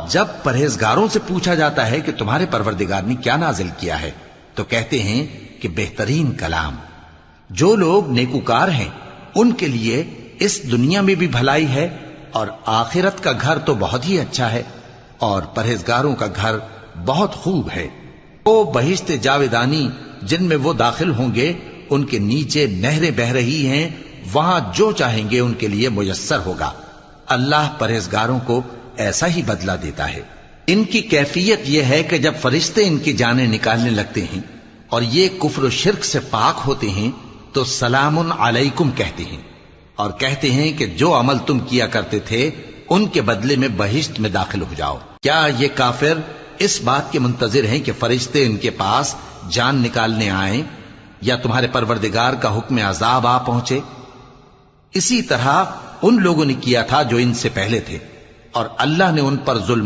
جب پرہیزگاروں سے پوچھا جاتا ہے کہ تمہارے پروردگار نے کیا نازل کیا ہے تو کہتے ہیں کہ بہترین کلام۔ جو لوگ نیکوکار ہیں ان کے لیے اس دنیا میں بھی بھلائی ہے اور آخرت کا گھر تو بہت ہی اچھا ہے، اور پرہیزگاروں کا گھر بہت خوب ہے۔ وہ بہشت جاویدانی جن میں وہ داخل ہوں گے، ان کے نیچے نہریں بہہ رہی ہیں، وہاں جو چاہیں گے ان کے لیے میسر ہوگا۔ اللہ پرہیزگاروں کو ایسا ہی بدلہ دیتا ہے۔ ان کی کیفیت یہ ہے کہ جب فرشتے ان کی جانیں نکالنے لگتے ہیں اور یہ کفر و شرک سے پاک ہوتے ہیں تو سلام علیکم کہتے ہیں، اور کہتے ہیں کہ جو عمل تم کیا کرتے تھے ان کے بدلے میں بہشت میں داخل ہو جاؤ۔ کیا یہ کافر اس بات کے منتظر ہیں کہ فرشتے ان کے پاس جان نکالنے آئیں یا تمہارے پروردگار کا حکم عذاب آ پہنچے؟ اسی طرح ان لوگوں نے کیا تھا جو ان سے پہلے تھے، اور اللہ نے ان پر ظلم